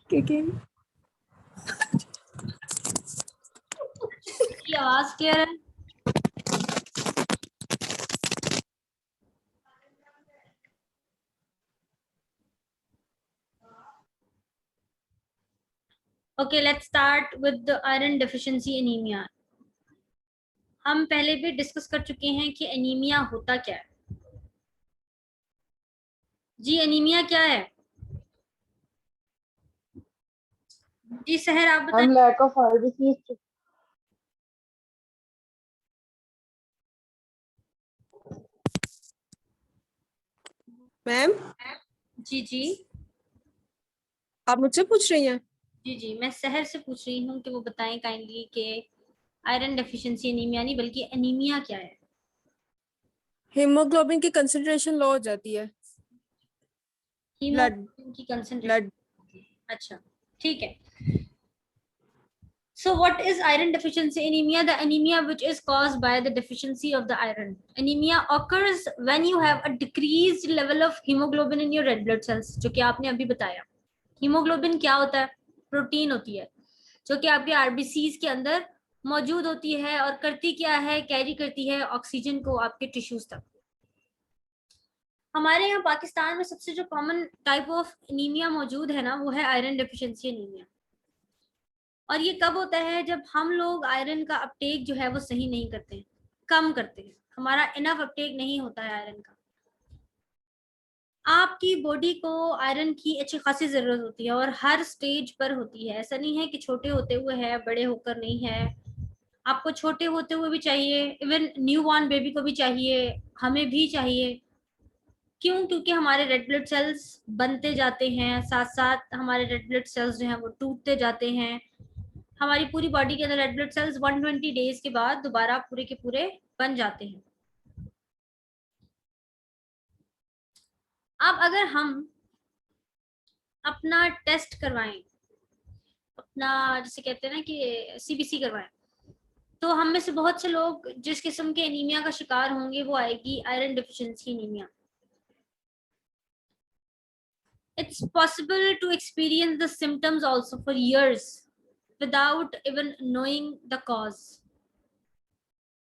क्योंकि आवाज क्लियर है? Okay, let's start with the iron deficiency anemia. हम पहले भी डिस्कस कर चुके हैं कि एनीमिया होता क्या है। जी एनीमिया क्या है? जी सहर आप बताएं। Lack of RBC. मैम जी जी आप मुझसे पूछ रही हैं? जी जी मैं सहर से पूछ रही हूँ कि वो बताएं काइंडली कि आयरन डेफिशिएंसी एनीमिया नहीं बल्कि एनीमिया क्या है। हीमोग्लोबिन की कंसंट्रेशन लो हो जाती है। हीमोग्लोबिन की ब्लड कंसंट्रेशन। अच्छा ठीक है। So what is iron deficiency anemia? The anemia which is caused by the deficiency of the iron. Anemia occurs when you have a decreased level of hemoglobin in your red blood cells, जो कि आपने अभी बताया। Haemoglobin क्या होता है? Protein होती है जो कि आपके आरबीसीज के अंदर मौजूद होती है और करती क्या है? कैरी करती है ऑक्सीजन को आपके टिश्यूज तक। हमारे यहाँ पाकिस्तान में सबसे जो कॉमन टाइप ऑफ एनीमिया मौजूद है ना, वो है आयरन डेफिशिएंसी एनीमिया। और ये कब होता है? जब हम लोग आयरन का अपटेक जो है वो सही नहीं करते हैं, कम करते हैं, हमारा इनफ अपटेक नहीं होता है आयरन का। आपकी बॉडी को आयरन की अच्छी खासी जरूरत होती है और हर स्टेज पर होती है। ऐसा नहीं है कि छोटे होते हुए है, बड़े होकर नहीं है। आपको छोटे होते हुए भी चाहिए, इवन न्यू बॉर्न बेबी को भी चाहिए, हमें भी चाहिए। क्यों? क्योंकि हमारे रेड ब्लड सेल्स बनते जाते हैं, साथ साथ हमारे रेड ब्लड सेल्स जो हैं वो टूटते जाते हैं। हमारी पूरी बॉडी के अंदर रेड ब्लड सेल्स 120 डेज के बाद दोबारा पूरे के पूरे बन जाते हैं। अब अगर हम अपना टेस्ट करवाएं, अपना जैसे कहते हैं ना कि सीबीसी करवाएं, तो हम में से बहुत से लोग जिस किस्म के एनीमिया का शिकार होंगे वो आएगी iron deficiency anaemia. It's possible to experience the symptoms also for years without even knowing the cause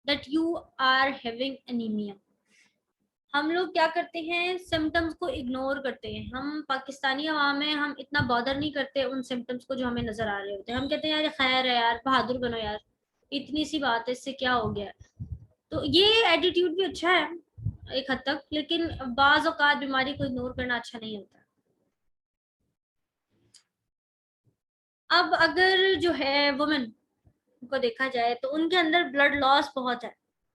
that you are having anemia. हम लोग क्या करते हैं? सिम्टम्स को इग्नोर करते हैं। हम पाकिस्तानी अवाम में हम इतना बॉदर नहीं करते उन सिम्टम्स को जो हमें नजर आ रहे होते हैं। हम कहते हैं यार खैर है यार, बहादुर बनो यार, इतनी सी बात है, इससे क्या हो गया। तो ये एटीट्यूड भी अच्छा है एक हद तक, लेकिन बाज औकात बीमारी को इग्नोर करना अच्छा नहीं होता। अब अगर जो है वुमेन को देखा जाए तो उनके अंदर ब्लड लॉस बहुत है,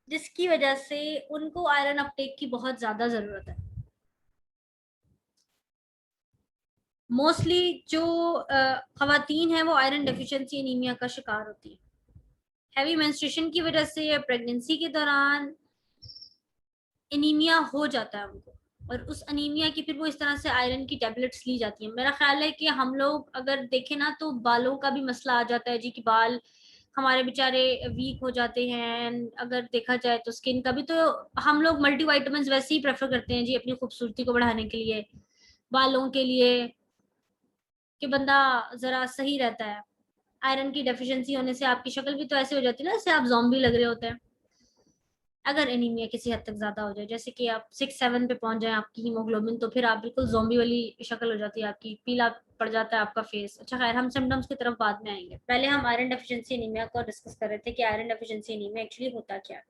जिसकी वजह से उनको आयरन अपटेक की बहुत ज्यादा जरूरत है। मोस्टली जो खवातीन है वो आयरन डेफिशिएंसी एनीमिया का शिकार होती है। हैवी मेंस्ट्रुएशन की वजह से या प्रेगनेंसी के दौरान एनीमिया हो जाता है उनको, और उस अनीमिया की फिर वो इस तरह से आयरन की टेबलेट्स ली जाती है। मेरा ख्याल है कि हम लोग अगर देखें ना तो बालों का भी मसला आ जाता है जी, कि बाल हमारे बेचारे वीक हो जाते हैं। अगर देखा जाए तो स्किन का भी, तो हम लोग मल्टीविटामिन्स वैसे ही प्रेफर करते हैं जी अपनी खूबसूरती को बढ़ाने के लिए, बालों के लिए, कि बंदा जरा सही रहता है। आयरन की डेफिशिएंसी होने से आपकी शक्ल भी तो ऐसे हो जाती है ना, जैसे आप ज़ॉम्बी लग रहे होते हैं। अगर एनीमिया किसी हद तक ज्यादा हो जाए, जैसे कि आप 6-7 पे पहुंच जाए आपकी हीमोग्लोबिन, तो फिर आप बिल्कुल ज़ॉम्बी वाली शक्ल हो जाती है आपकी, पीला पड़ जाता है आपका फेस। अच्छा खैर, हम सिम्टम्स की तरफ बाद में आएंगे। पहले हम आयरन डेफिशिएंसी एनीमिया को डिस्कस कर रहे थे कि आयरन डेफिशिएंसी एनीमिया एक्चुअली होता क्या है।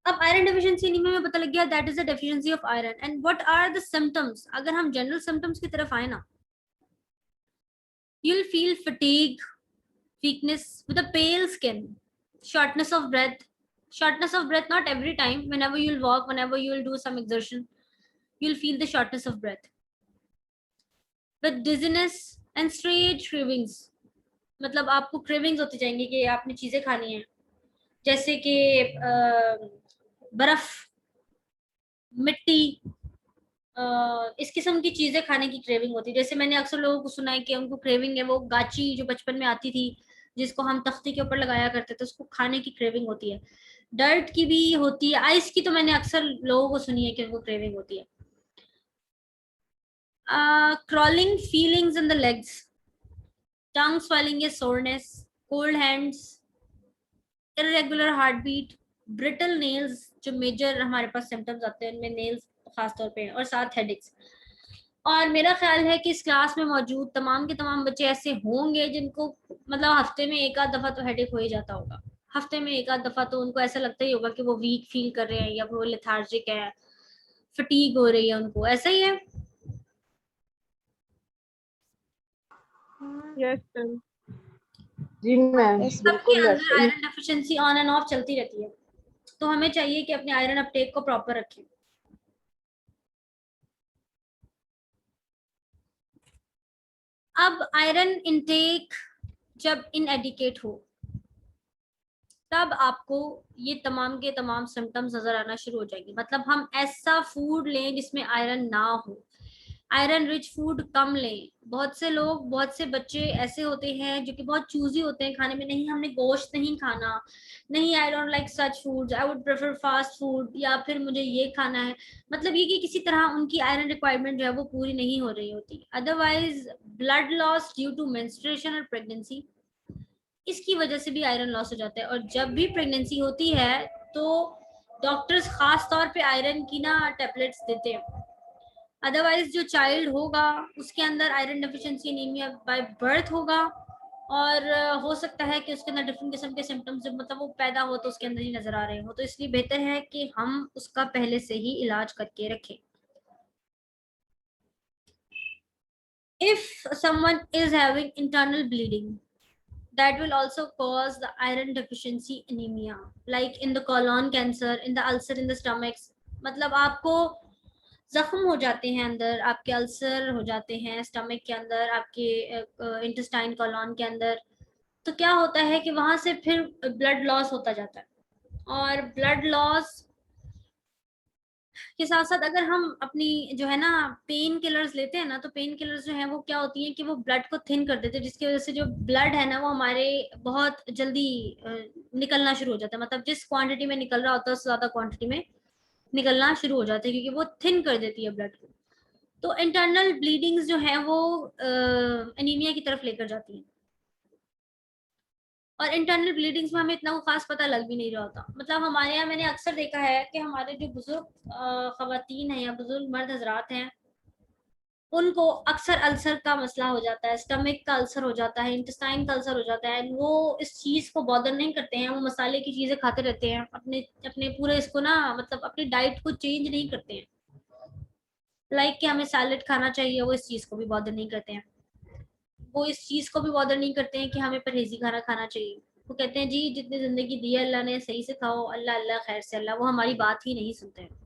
अब आयरन डेफिशिएंसी एनीमिया में पता लग गया that is the deficiency of iron. And what are the symptoms? अगर हम जनरल सिम्टम्स की तरफ आए ना, you'll feel fatigue, weakness with a pale skin, shortness of breath. Shortness of breath not every time, whenever you'll walk, whenever you'll do some exertion, you'll feel the shortness of breath, with dizziness and strange cravings. मतलब आपको cravings होती जाएंगी कि आपने चीजें खानी है, जैसे कि बर्फ, मिट्टी, इस किस्म की चीजें खाने की क्रेविंग होती है। जैसे मैंने अक्सर लोगों को सुना है कि उनको क्रेविंग है वो गाची जो बचपन में आती थी, जिसको हम तख्ती के ऊपर लगाया करते थे, उसको खाने की क्रेविंग होती है। डर्ट की भी होती है, आइस की तो मैंने अक्सर लोगों को सुनी है कि उनको क्रेविंग होती है। Crawling feelings in the legs, tongue swelling या soreness, cold hands, irregular heartbeat, brittle nails, जो मेजर हमारे पास सिम्टम्स आते हैं उनमें नेल्स खास तौर पे हैं, और साथ हेडेक्स। और मेरा ख्याल है कि इस क्लास में मौजूद तमाम के तमाम बच्चे ऐसे होंगे जिनको मतलब हफ्ते में एक आध दफा तो हेडेक हो ही जाता होगा। हफ्ते में एक आध दफा तो उनको ऐसा लगता ही होगा कि वो वीक फील कर रहे हैं या फिर वो लेथार्जिक है, फटीग हो रही है उनको, ऐसा ही है। Yes ma'am. जी मैम, सबके बिल्कुल अंदर वैसे ही। Iron deficiency on and off चलती रहती है, तो हमें चाहिए कि अपने आयरन अपटेक को प्रॉपर रखें। अब आयरन इनटेक जब इनएडिकेट हो तब आपको ये तमाम के तमाम सिम्टम्स नजर आना शुरू हो जाएंगे। मतलब हम ऐसा फूड लें जिसमें आयरन ना हो, आयरन रिच फूड कम लें। बहुत से लोग, बहुत से बच्चे ऐसे होते हैं जो कि बहुत चूजी होते हैं खाने में, नहीं हमने गोश्त नहीं खाना, नहीं I don't like such food, I would prefer fast food, या फिर मुझे ये खाना है। मतलब ये कि किसी तरह उनकी आयरन रिक्वायरमेंट जो है वो पूरी नहीं हो रही होती। Otherwise blood loss due to menstruation और प्रेगनेंसी, इसकी वजह से भी आयरन लॉस हो जाता है। और जब भी प्रेगनेंसी होती है तो डॉक्टर्स खास तौर पे आयरन की ना टेबलेट्स देते हैं। अदरवाइज जो चाइल्ड होगा उसके अंदर iron deficiency anaemia by birth होगा, और हो सकता है कि उसके अंदर डिफरेंट किस्म के सिम्टम्स जब मतलब वो पैदा हो तो उसके अंदर ही नजर आ रहे हो। तो इसलिए बेहतर है कि हम उसका पहले से ही इलाज करके रखें। If someone is having internal bleeding, that will also cause the iron deficiency anemia, like in the colon cancer, in the ulcer in the stomachs। मतलब आपको जख्म हो जाते हैं अंदर, आपके अल्सर हो जाते हैं स्टमक के अंदर, आपके इंटेस्टाइन कॉलोन के अंदर, तो क्या होता है कि वहां से फिर ब्लड लॉस होता जाता है। और ब्लड लॉस के साथ साथ अगर हम अपनी जो है ना पेन किलर्स लेते हैं ना, तो पेन किलर्स जो है वो क्या होती हैं कि वो ब्लड को थिन कर देते हैं, जिसकी वजह से जो ब्लड है ना वो हमारे बहुत जल्दी निकलना शुरू हो जाता है। मतलब जिस क्वांटिटी में निकल रहा होता है उससे ज्यादा क्वांटिटी में निकलना शुरू हो जाता है, क्योंकि वो थिन कर देती है ब्लड को। तो इंटरनल ब्लीडिंग्स जो है वो एनीमिया की तरफ लेकर जाती हैं। और इंटरनल ब्लीडिंग्स में हमें इतना वो खास पता लग भी नहीं रहा होता। मतलब हमारे यहाँ मैंने अक्सर देखा है कि हमारे जो बुजुर्ग खवातीन हैं या बुजुर्ग मर्द हजरात हैं, उनको अक्सर अल्सर का मसला हो जाता है, स्टमक का अल्सर हो जाता है, इंटेस्टाइन का अल्सर हो जाता है। वो इस चीज को बॉदर नहीं करते हैं, वो मसाले की चीजें खाते रहते हैं, अपने अपने पूरे इसको ना मतलब अपनी डाइट को चेंज नहीं करते हैं। लाइक कि हमें सैलेड खाना चाहिए, वो इस चीज को भी बॉदर नहीं करते हैं। वो इस चीज को भी बॉदर नहीं करते हैं कि हमें परहेजी खाना खाना चाहिए। वो कहते हैं जी जितनी जिंदगी दी है अल्लाह ने सही से खाओ, अल्लाह अल्लाह खैर से अल्लाह, वो हमारी बात ही नहीं सुनते हैं।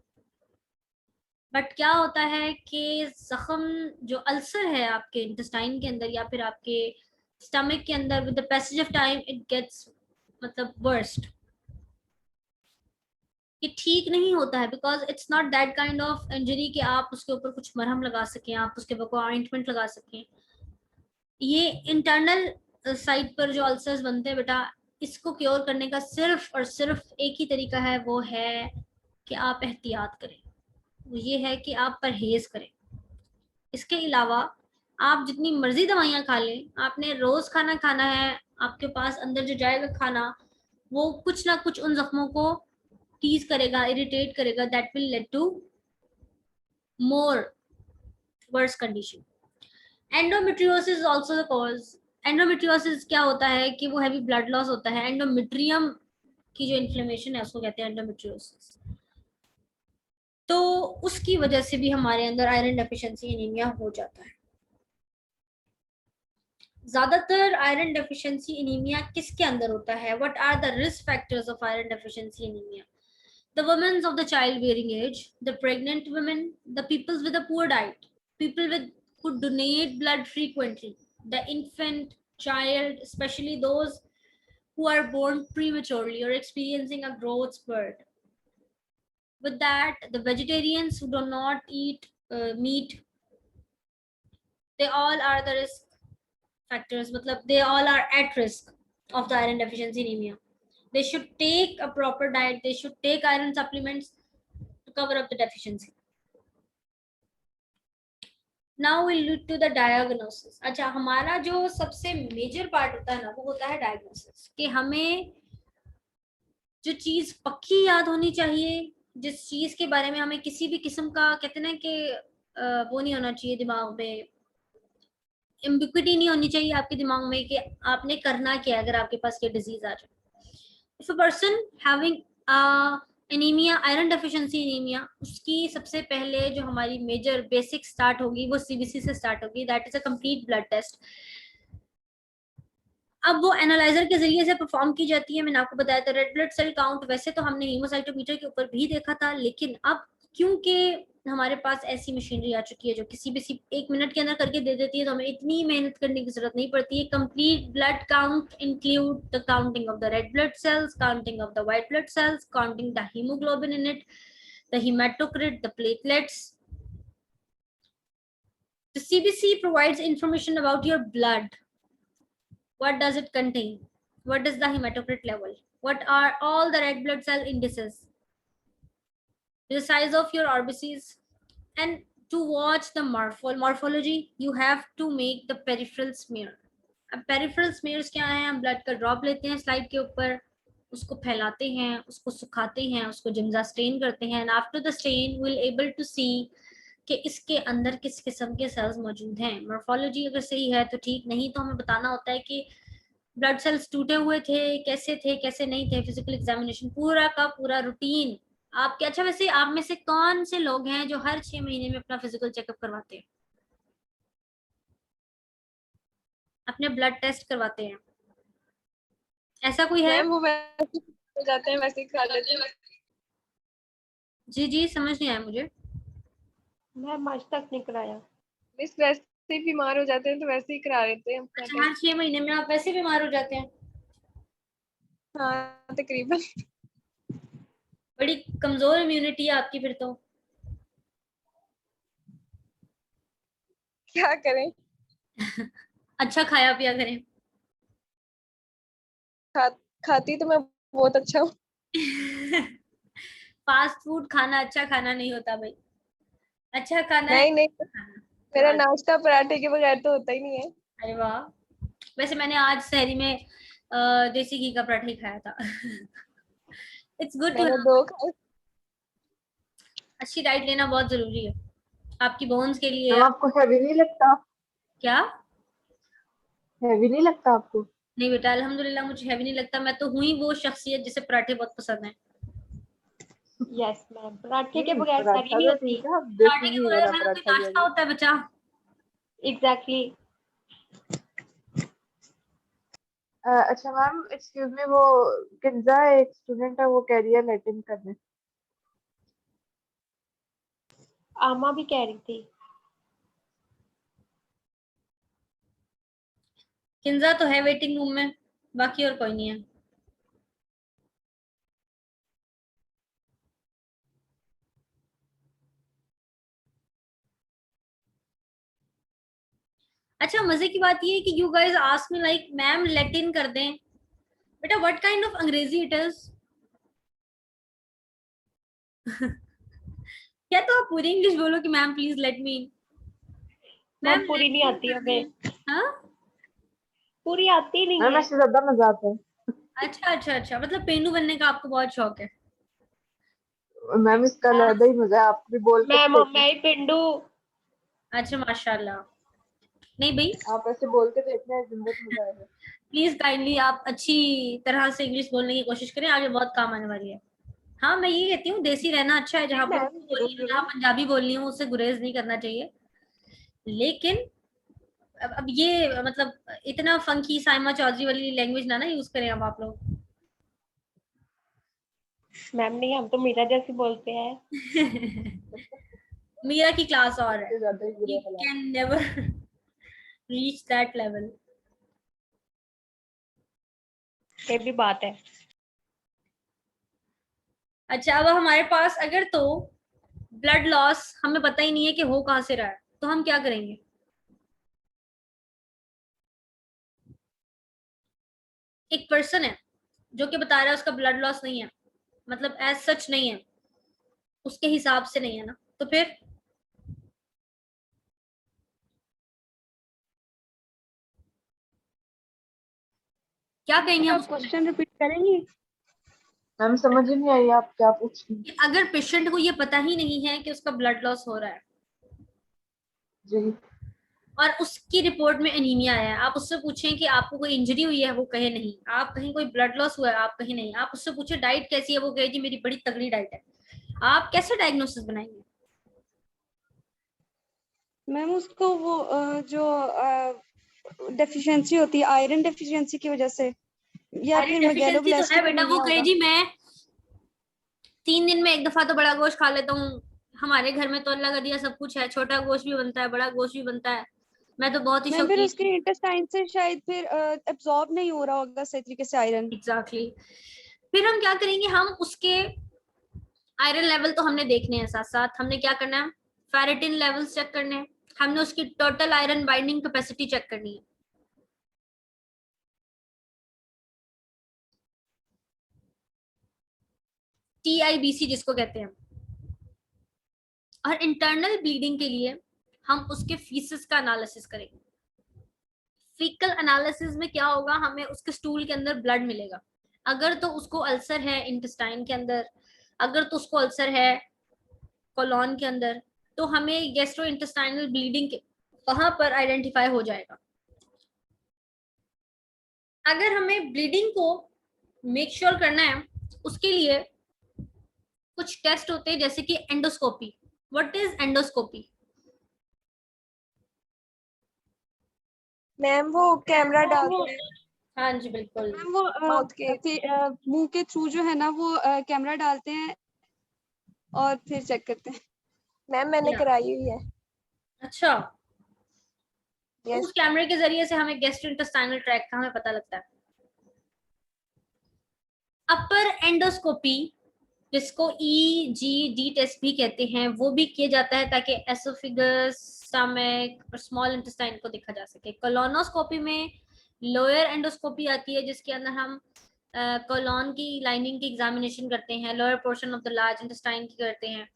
बट क्या होता है कि जख्म जो अल्सर है आपके इंटेस्टाइन के अंदर या फिर आपके स्टमक के अंदर, with the passage of time it gets मतलब वर्स्ट, ये ठीक नहीं होता है। Because it's not that kind of injury कि आप उसके ऊपर कुछ मरहम लगा सकें, आप उसके ऊपर ऑइंटमेंट लगा सकें। ये इंटरनल साइड पर जो अल्सर्स बनते हैं बेटा, इसको क्योर करने का सिर्फ और सिर्फ एक ही तरीका है, वो है कि आप एहतियात करें, वो ये है कि आप परहेज करें। इसके अलावा आप जितनी मर्जी दवाइयां खा लें, आपने रोज खाना खाना है, आपके पास अंदर जो जाएगा खाना वो कुछ ना कुछ उन जख्मों को टीज करेगा, इरिटेट करेगा, that will led to more worse condition. Endometriosis is also the cause. Endometriosis क्या होता है कि वो हैवी ब्लड लॉस होता है, एंडोमेट्रियम की जो इन्फ्लेमेशन है उसको कहते हैं एंडोमेट्रियोसिस। तो उसकी वजह से भी हमारे अंदर आयरन डेफिशिएंसी एनीमिया हो जाता है। ज्यादातर आयरन डेफिशिएंसी एनीमिया किसके अंदर होता है? What are the risk factors of iron deficiency anaemia? The women of the childbearing age, the pregnant women, the people with a poor diet, people with who donate blood frequently, the infant child, especially those who are born prematurely or experiencing a growth spurt. With that, the vegetarians who do not eat meat, they all are the risk factors. Matlab, they all are at risk of the iron deficiency anemia. They should take a proper diet. They should take iron supplements to cover up the deficiency. Now will lead to the diagnosis. अच्छा, हमारा जो सबसे major part होता है ना, वो होता है डायग्नोसिस, कि हमें जो चीज पक्की याद होनी चाहिए, जिस चीज के बारे में हमें किसी भी किस्म का, कहते हैं ना कि वो नहीं होना चाहिए दिमाग में, एम्बिग्विटी नहीं होनी चाहिए आपके दिमाग में कि आपने करना क्या है अगर आपके पास ये डिजीज आ जाए। If a person having anaemia, iron deficiency anaemia, उसकी सबसे पहले जो हमारी मेजर बेसिक स्टार्ट होगी वो सीबीसी से स्टार्ट होगी, that is a complete blood test. अब वो एनालाइजर के जरिए से परफॉर्म की जाती है। मैंने आपको बताया था रेड ब्लड सेल काउंट वैसे तो हमने हीमोसाइटोमीटर के ऊपर भी देखा था, लेकिन अब क्योंकि हमारे पास ऐसी मशीनरी आ चुकी है जो किसी भी 1 मिनट के अंदर करके दे देती है, तो हमें इतनी मेहनत करने की जरूरत नहीं पड़ती है। Complete blood count include the counting of the red blood cells, counting of the white blood cells, counting the haemoglobin in it, the hematocrit, the platelets. The CBC provides information about your blood. What does it contain? What is the hematocrit level? What are all the red blood cell indices? The size of your RBCs. And to watch the morphology, you have to make the peripheral smear. अब peripheral smears क्या है? हम blood का drop लेते हैं slide के ऊपर, उसको फैलाते हैं, उसको सुखाते हैं, उसको जिम्जा स्टेन करते हैं, and after the stain will able to see कि इसके अंदर किस किस्म के सेल्स मौजूद हैं। मॉर्फोलॉजी अगर सही है तो ठीक, नहीं तो हमें बताना होता है कि ब्लड सेल्स टूटे हुए थे, कैसे नहीं थे। फिजिकल एग्जामिनेशन पूरा का पूरा रूटीन आपके। अच्छा, वैसे आप में से कौन से लोग हैं जो हर 6 महीने में अपना फिजिकल चेकअप करवाते हैं, अपने ब्लड टेस्ट करवाते हैं? ऐसा कोई है? मैम वो वैसे हो जाते हैं, वैसे ही खा लेते हैं। जी जी, समझ नहीं आया मुझे। मैम आज तक नहीं कराया। मिस वैसे ही बीमार हो जाते हैं तो वैसे ही करा लेते हैं अपना अच्छा, हर टेस्ट। 6 महीने में आप वैसे बीमार हो जाते हैं? हाँ तकरीबन। बड़ी कमजोर इम्यूनिटी है आपकी फिर तो। क्या करें। अच्छा खाया पिया करें। खा, खाती तो मैं बहुत अच्छा हूँ। फास्ट फूड खाना अच्छा खाना नहीं होता भाई, अच्छा खाना है नहीं नहीं, खाना। मेरा हाँ, नाश्ता पराठे के बगैर तो होता ही नहीं है। अरे वाह। वैसे मैंने आज सहरी में देसी घी का पराठा ही खाया था। इट्स गुड टू मैंने हैव 2 खाए। अच्छी डाइट लेना बहुत जरूरी है आपकी बोन्स के लिए। मैम आपको हैवी नहीं लगता? क्या? हैवी नहीं लगता आपको? नहीं बेटा, अल्हम्दुलिल्लाह मुझे हैवी नहीं लगता। मैं तो हुई वो शख्सियत जिसे पराठे बहुत पसंद है। यस मैम, पराठे के बगैर सारी पराठा नहीं तो होती। ठीक है, अब पराठे देसी के घी बगैर वाला मेरा कोई पराठा भी आ नाश्ता गया। होता है बच्चा? एग्जैक्टली। अच्छा मैम एक्सक्यूज मी, वो किन्जा एक स्टूडेंट है, वो कह रही है लैटिन करने। आमा भी कह रही थी। किंजा तो है वेटिंग रूम में, बाकी और कोई नहीं है। अच्छा, मजे की बात ये है कि you guys ask me like ma'am Latin कर दें। बेटा व्हाट काइंड ऑफ अंग्रेजी इट इज? क्या तो आप पूरी इंग्लिश बोलो कि ma'am please let me. Ma'am ma'am पूरी नहीं लैटिन आती कर हमें, दें। हाँ, पूरी आती नहीं मैम है। ऐसे ज्यादा मजा आता है। अच्छा अच्छा अच्छा, मतलब पेंडू बनने का आपको बहुत शौक है। मैम इसका अलग ही मजा है, आप भी बोल के मैम तो देखना। मैं ही पिंडू। अच्छा माशाल्लाह। नहीं भाई, आप ऐसे बोल के देखना, एक दिन बहुत मजा आएगा। प्लीज काइंडली आप अच्छी तरह से इंग्लिश बोलने की कोशिश करें, आगे बहुत काम आने वाली है। हाँ, मैं ये कहती हूँ देसी रहना अच्छा है, जी जहाँ पर मैम, उर्दू जरूर बोलनी हो, जहाँ जरूर। पंजाबी बोलनी हो, उससे गुरेज नहीं करना चाहिए। लेकिन अब ये मतलब इतना फंकी साइमा चौधरी वाली लैंग्वेज ना यूज करें अब आप लोग। मैम नहीं, हम तो मीरा जैसी बोलते हैं। मीरा की क्लास और है, इससे ज्यादा ही बुरा यू हाल है। Can never reach that level. ये भी बात है। अच्छा, अब हमारे पास अगर तो ब्लड लॉस हमें पता ही नहीं है कि हो कहाँ से रहा है, तो हम क्या करेंगे? एक पर्सन है जो कि बता रहा है उसका ब्लड लॉस नहीं है, मतलब एज सच नहीं है, उसके हिसाब से नहीं है ना, तो फिर क्या कहेंगे हम आप उसको? क्वेश्चन रिपीट करेंगी? मैम समझ ही नहीं आई आप क्या पूछ रही हैं। कि अगर पेशेंट को ये पता ही नहीं है कि उसका ब्लड लॉस हो रहा है जी और उसकी रिपोर्ट में एनीमिया आया है, आप उससे पूछें कि आपको कोई इंजरी हुई है, वो कहे नहीं। आप कहें कोई ब्लड लॉस हुआ है, आप कहें नहीं। आप उससे पूछे डाइट कैसी है, वो कहे जी मेरी बड़ी तगड़ी डाइट है। आप कैसे डायग्नोसिस बनाएंगे? मैम उसको वो जो डेफिशिएंसी होती है आयरन डेफिशिएंसी की वजह से, या आयरन फिर डेफिशिएंसी तो है मेगालोब्लास्टिक बेटा, वो एनीमिया कहे होगा। जी मैं 3 दिन में एक दफा तो बड़ा गोश्त खा लेता हूँ, हमारे घर में तो अल्लाह का दिया सब कुछ है, छोटा गोश्त भी बनता है, बड़ा गोश्त भी बनता है, मैं तो बहुत ही मैम फिर शौकीन उसके हूँ। इंटेस्टाइन से शायद फिर एब्जॉर्ब नहीं हो रहा होगा सही तरीके से आयरन। एग्जैक्टली फिर हम क्या करेंगे? हम उसके आयरन लेवल तो हमने देखने हैं, साथ साथ हमने क्या करना है, फेरेटिन लेवल्स चेक करने हैं, हमने उसकी total iron binding capacity check करनी है। TIBC जिसको कहते हैं। और इंटरनल ब्लीडिंग के लिए हम उसके फीसिस का एनालिसिस करेंगे। फीकल एनालिसिस में क्या होगा, हमें उसके स्टूल के अंदर ब्लड मिलेगा। अगर तो उसको अल्सर है इंटेस्टाइन के अंदर, अगर तो उसको अल्सर है कोलॉन के अंदर, तो हमें गैस्ट्रो इंटेस्टाइनल ब्लीडिंग के वहां पर आइडेंटिफाई हो जाएगा। अगर हमें ब्लीडिंग को मेक श्योर करना है, उसके लिए कुछ टेस्ट होते हैं जैसे कि endoscopy. What is endoscopy? Ma'am वो कैमरा वो डालते हैं हाँ जी बिल्कुल। मैम वो माउथ के। मुंह के थ्रू जो है ना वो कैमरा डालते हैं और फिर चेक करते हैं। मैम मैंने या कराई हुई है। अच्छा, तो यस। उस कैमरे के जरिए से हमें गैस्ट्रोइंटेस्टाइनल ट्रैक्ट का हमें पता लगता है। अपर एंडोस्कोपी जिसको EGD टेस्ट भी कहते हैं, वो भी किया जाता है ताकि एसोफिगस, स्टमक और स्मॉल इंटेस्टाइन को देखा जा सके। कोलोनोस्कोपी में लोअर एंडोस्कोपी आती है जिसके अंदर हम कोलोन की लाइनिंग की एग्जामिनेशन करते हैं, lower portion of the large intestine की करते हैं,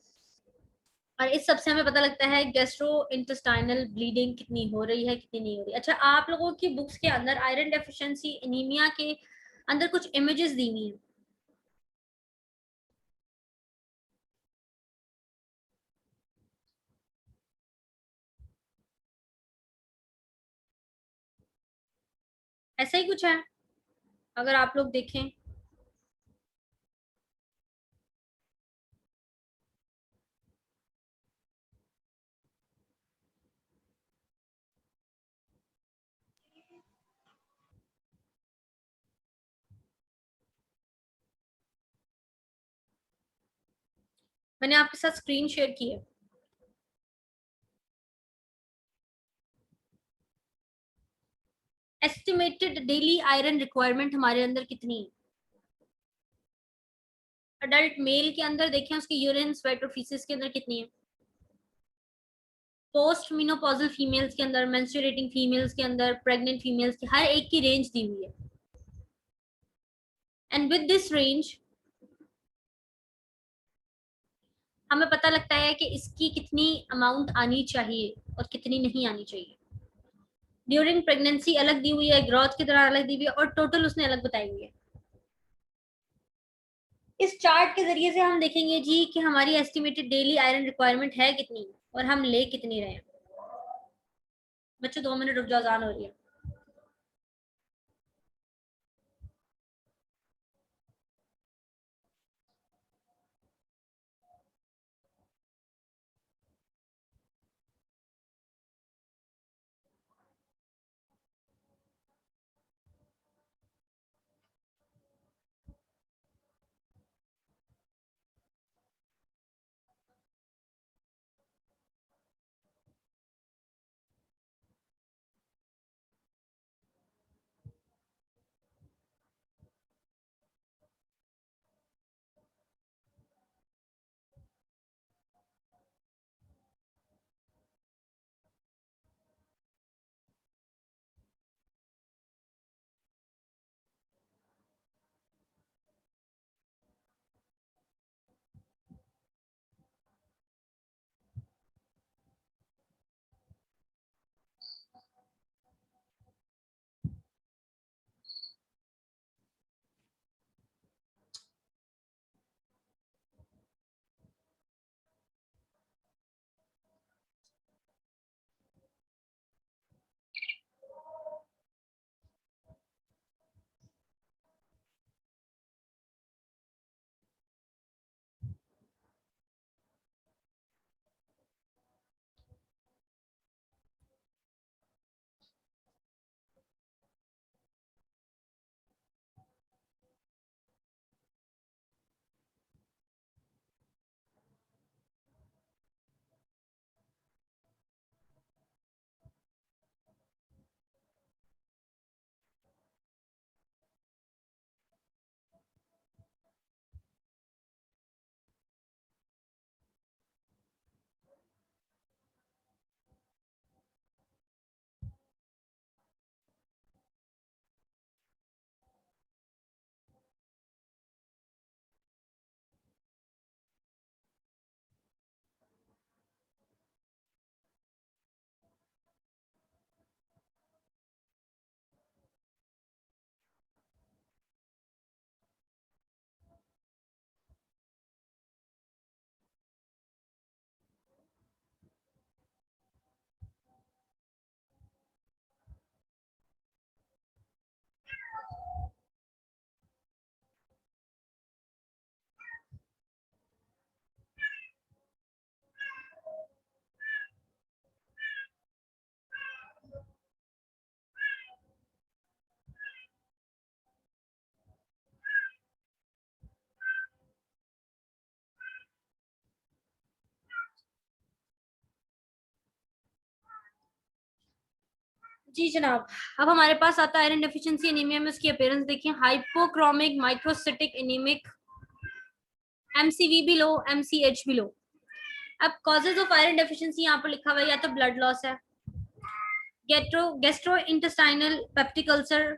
और इस सबसे हमें पता लगता है गैस्ट्रो इंटेस्टाइनल ब्लीडिंग कितनी हो रही है, कितनी नहीं हो रही। अच्छा, आप लोगों की बुक्स के अंदर आयरन डेफिशिएंसी एनीमिया के अंदर कुछ इमेजेस दी हुई हैं। ऐसा ही कुछ है, अगर आप लोग देखें। मैंने आपके साथ स्क्रीन शेयर की है। एस्टिमेटेड डेली आयरन रिक्वायरमेंट हमारे अंदर कितनी है? अडल्ट मेल के अंदर देखें, उसके यूरिन, स्वेट और फीसिस के अंदर कितनी है? पोस्ट मीनोपॉजल फीमेल्स के अंदर, मेंस्ट्रुएटिंग फीमेल्स के अंदर, प्रेग्नेंट फीमेल्स की, हर एक की रेंज दी हुई है। एंड विद दिस रेंज हमें पता लगता है कि इसकी कितनी अमाउंट आनी चाहिए और कितनी नहीं आनी चाहिए। ड्यूरिंग प्रेगनेंसी अलग दी हुई है, ग्रोथ के दौरान अलग दी हुई है, और टोटल उसने अलग बताई हुई है। इस चार्ट के जरिए से हम देखेंगे जी कि हमारी एस्टिमेटेड डेली आयरन रिक्वायरमेंट है कितनी और हम ले कितनी रहे हैं। बच्चों 2 मिनट रुक जाओ, अजान हो रही है। जी जनाब, अब हमारे पास आता है आयरन डेफिशिएंसी एनीमिया में। उसकी अपीयरेंस देखिए, हाइपोक्रोमिक माइक्रोसिटिक एनीमिक, एमसीवी भी लो, एमसीएच भी लो। अब कॉजेज ऑफ आयरन डेफिशिएंसी यहाँ पर लिखा हुआ है, या तो ब्लड लॉस है, गैस्ट्रो इंटेस्टाइनल पेप्टिक अल्सर,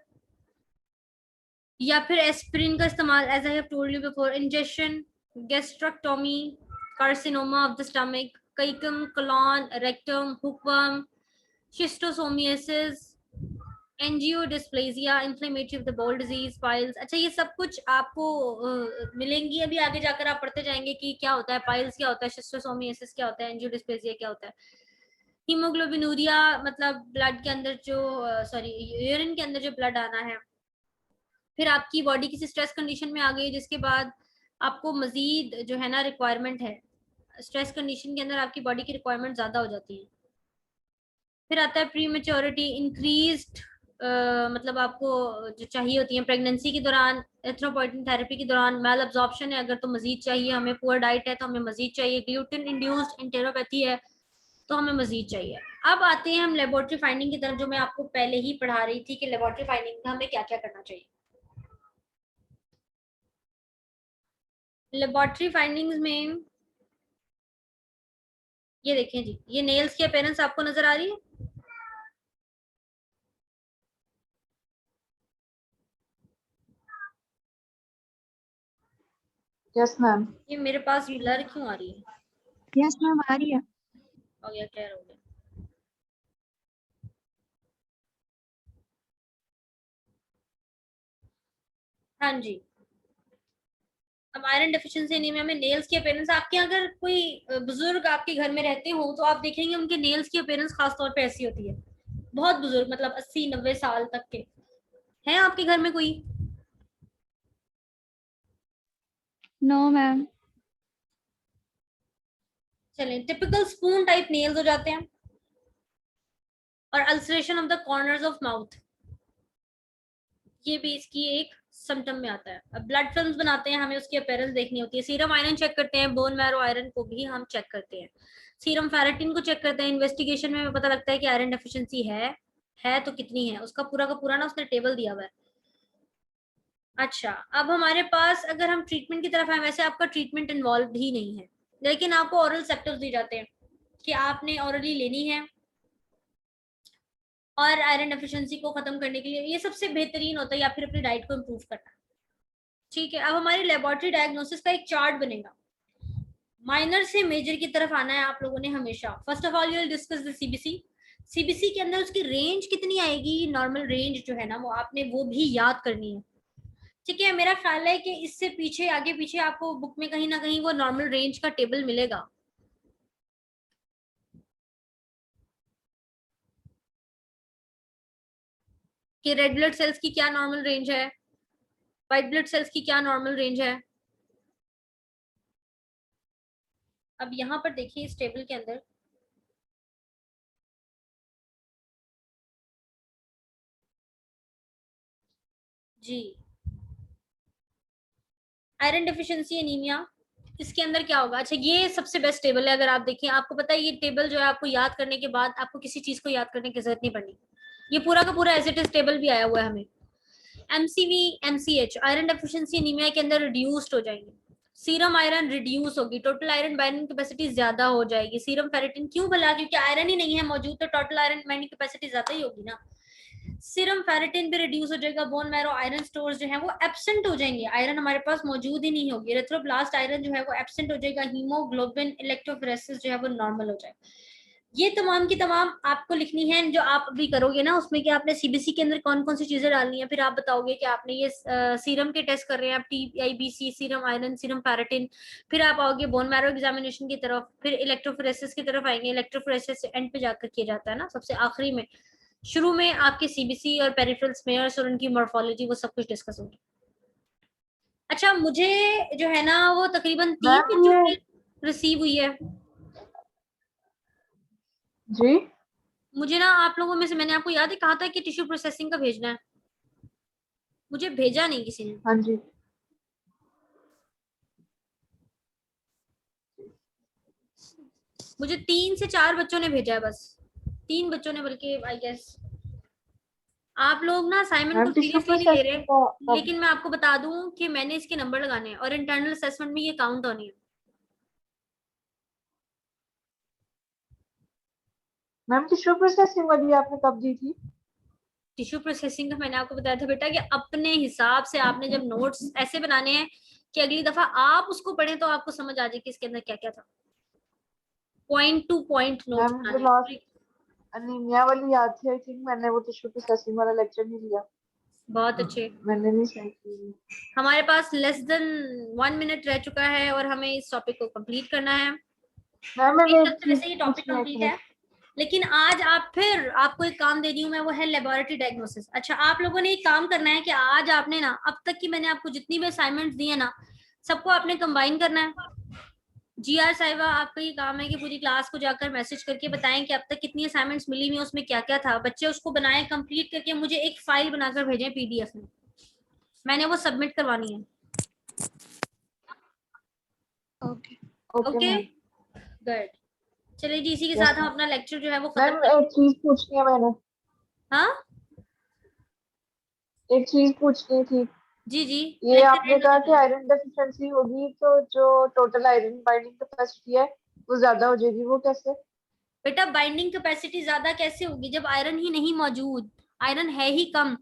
या फिर एस्पिरिन का इस्तेमाल, as I have told you before, injection, gastrectomy, carcinoma of the stomach, caecum, colon, rectum, hookworm, schistosomiasis, angiodysplasia, inflammatory of the bowel disease, piles. अच्छा, ये सब कुछ आपको मिलेंगी अभी आगे जाकर, आप पढ़ते जाएंगे कि क्या होता है पाइल्स, क्या होता है शिस्टोसोमियासिस, क्या होता है एंजियोडिस्प्लेजिया, क्या होता है। हीमोग्लोबिनूरिया मतलब ब्लड के अंदर जो सॉरी यूरिन के अंदर जो ब्लड आना है। फिर आपकी बॉडी किसी स्ट्रेस कंडीशन में आ गई, जिसके बाद आपको मजीद जो है ना रिक्वायरमेंट है, स्ट्रेस कंडीशन के अंदर आपकी बॉडी की रिक्वायरमेंट ज्यादा हो जाती है। फिर आता है प्री मेच्योरिटी, इंक्रीज्ड मतलब आपको जो चाहिए होती है प्रेगनेंसी के दौरान, एथ्रोपोइटिन थेरेपी के दौरान, मैल अब्जॉर्प्शन है अगर तो मजीद चाहिए हमें, पुअर डाइट है तो हमें मजीद चाहिए, ग्लूटेन इंड्यूस्ड एंटेरोपैथी है तो हमें मजीद चाहिए। अब आते हैं हम लेबोरेटरी फाइंडिंग की तरफ, जो मैं आपको पहले ही पढ़ा रही थी कि लेबोरेटरी फाइंडिंग में हमें क्या क्या करना चाहिए। लेबोरेटरी फाइंडिंग्स में ये देखें जी, ये नेल्स की अपीयरेंस आपको नजर आ रही है। Yes ma'am. ये मेरे पास ब्लर क्यों आ रही है? यस मैम, आ रही है। हो गया, क्या हो गया? हाँ जी। अब आयरन डेफिशिएंसी एनीमिया में नेल्स की अपीयरेंस, आपके अगर कोई बुजुर्ग आपके घर में रहते हो तो आप देखेंगे उनके नेल्स की अपीयरेंस खास तौर पे ऐसी होती है। बहुत बुजुर्ग मतलब 80-90 साल तक के हैं आपके घर में कोई? No ma'am. चलें, टिपिकल स्पून टाइप नेल्स हो जाते हैं, और ulceration of the corners of mouth, ये भी इसकी एक सिम्टम में आता है। अब ब्लड फिल्म्स बनाते हैं, हमें उसकी अपीयरेंस देखनी होती है। सीरम आयरन चेक करते हैं, बोन मैरो आयरन को भी हम चेक करते हैं, सीरम फेरेटिन को चेक करते हैं। इन्वेस्टिगेशन में पता लगता है कि आयरन डेफिशिएंसी है तो कितनी है, उसका पूरा का पूरा ना उसने टेबल दिया हुआ है। अच्छा, अब हमारे पास अगर हम ट्रीटमेंट की तरफ आए, वैसे आपका ट्रीटमेंट इन्वॉल्व ही नहीं है, लेकिन आपको ओरल सेप्टिव्स दिए जाते हैं कि आपने ओरली लेनी है, और आयरन डेफिशिएंसी को खत्म करने के लिए ये सबसे बेहतरीन होता है, या फिर अपनी डाइट को इम्प्रूव करना। ठीक है, अब हमारी लेबोरेटरी डायग्नोसिस का एक चार्ट बनेगा। माइनर से मेजर की तरफ आना है आप लोगों ने हमेशा। First of all you will discuss the CBC. CBC के अंदर उसकी रेंज कितनी आएगी, नॉर्मल रेंज जो है ना वो आपने वो भी याद करनी है। ठीक है, मेरा ख्याल है कि इससे पीछे आगे पीछे आपको बुक में कहीं ना कहीं वो नॉर्मल रेंज का टेबल मिलेगा। कि रेड ब्लड सेल्स की क्या नॉर्मल रेंज है, व्हाइट ब्लड सेल्स की क्या नॉर्मल रेंज है। अब यहाँ पर देखिए इस टेबल के अंदर जी, आयरन डेफिशिएंसी एनीमिया, इसके अंदर क्या होगा। अच्छा, ये सबसे बेस्ट टेबल है, अगर आप देखें आपको पता है ये टेबल जो है आपको याद करने के बाद आपको किसी चीज को याद करने की जरूरत नहीं पड़नी। ये पूरा का पूरा एज इट इज टेबल भी आया हुआ है हमें। MCV MCH iron deficiency anaemia के अंदर रिड्यूस्ड हो जाएंगे, सीरम आयरन रिड्यूस होगी, टोटल आयरन बाइंडिंग कैपेसिटी ज्यादा हो जाएगी। सीरम फेरेटिन क्यों भला, क्योंकि आयरन ही नहीं है मौजूद, तो टोटल आयरन बाइंडिंग कैपेसिटी ज्यादा ही होगी ना। सीरम फेरेटिन भी रिड्यूस हो जाएगा, बोन मैरो आयरन स्टोर्स जो है वो एब्सेंट हो जाएंगे, आयरन हमारे पास मौजूद ही नहीं होगी, एरिथ्रोब्लास्ट आयरन जो है वो एब्सेंट हो जाएगा, हीमोग्लोबिन इलेक्ट्रोफोरेसिस जो है वो नॉर्मल हो जाएगा। ये तमाम की तमाम आपको लिखनी है, जो आप अभी करोगे ना उसमें कि आपने सीबीसी के अंदर कौन कौन सी चीजें डालनी है, फिर आप बताओगे कि आपने ये सीरम के टेस्ट कर रहे हैं आप, TIBC, serum iron, serum ferritin, फिर आप आओगे बोन मैरो एग्जामिनेशन की तरफ, फिर इलेक्ट्रोफोरेसिस की तरफ आएंगे। इलेक्ट्रोफोरेसिस एंड पे जाकर किया जाता है ना, सबसे आखिरी में। शुरू में आपके सीबीसी और पेरिफेरल स्मेयर्स और उनकी मॉर्फोलॉजी वो सब कुछ डिस्कस होगी। अच्छा, मुझे जो है ना वो तकरीबन 3 मैम बच्चों ये की रिसीव हुई है। जी मुझे ना आप लोगों में से मैंने आपको याद है कहा था कि टिश्यू प्रोसेसिंग का भेजना है, मुझे भेजा नहीं किसी ने। हाँ जी। मुझे 3 से 4 बच्चों ने भेजा है बस, 3 बच्चों ने, बल्कि आई गेस आप लोग ना असाइनमेंट मैम को टिश्यू सीरियसली नहीं ले प्रोसेसिंग रहे, का लेकिन मैं आपको बता दूं कि मैंने इसके नंबर लगाने हैं और इंटरनल असेसमेंट में ये काउंट होनी है। मैम टिश्यू प्रोसेसिंग वाली आपने कब दी थी? टिश्यू प्रोसेसिंग का मैंने आपको बताया था बेटा कि अपने हिसाब से आपने जब नोट्स ऐसे बनाने हैं कि अगली दफा आप उसको पढ़ें तो आपको समझ आ जाए कि इसके अंदर क्या क्या था। Point two point notes ma'am मुझे बनाने लास्ट हैं। अनीमिया वाली याद थी, आई थिंक मैंने वो टिश्यू प्रोसेसिंग वाला लेक्चर नहीं लिया। बहुत अच्छे। मैंने नहीं सेंड की। हमारे पास लेस देन 1 मिनट रह चुका है और हमें इस टॉपिक को कंप्लीट करना है। मैम मेरी मैंने तरफ एक से चीज वैसे ये टॉपिक पूछनी है, एक कंप्लीट है, मिनट। लेकिन आज आप फिर आपको एक काम दे रही हूँ मैं, वो है लेबोरेटरी डायग्नोसिस। अच्छा, आप लोगों ने एक काम करना है कि आज आपने ना अब तक की मैंने आपको जितनी भी असाइनमेंट्स दी है ना, सबको आपने कंबाइन करना है। जीआर साहिबा, आपका ये काम है कि पूरी क्लास को जाकर मैसेज करके बताएं कि अब तक कितनी असाइनमेंट्स मिली हुई, उसमें क्या क्या था। बच्चे उसको बनाएं, कंप्लीट करके मुझे एक फाइल बनाकर भेजें पीडीएफ में, मैंने वो सबमिट करवानी है। Okay. Okay okay, ma'am. Good. चलिए जी, इसी के यस साथ हम मैम। अपना लेक्चर जो है वो खत्म मैम कर। एक चीज पूछनी है मैंने, हाँ एक चीज पूछनी थी। जी जी, ये ऐसे आपने रहने कहा कि दीजिए। आयरन डेफिशिएंसी होगी तो जो टोटल आयरन बाइंडिंग कैपेसिटी है वो ज्यादा हो जाएगी, वो कैसे? बेटा बाइंडिंग कैपेसिटी ज्यादा कैसे होगी जब आयरन ही नहीं मौजूद, आयरन है ही कम।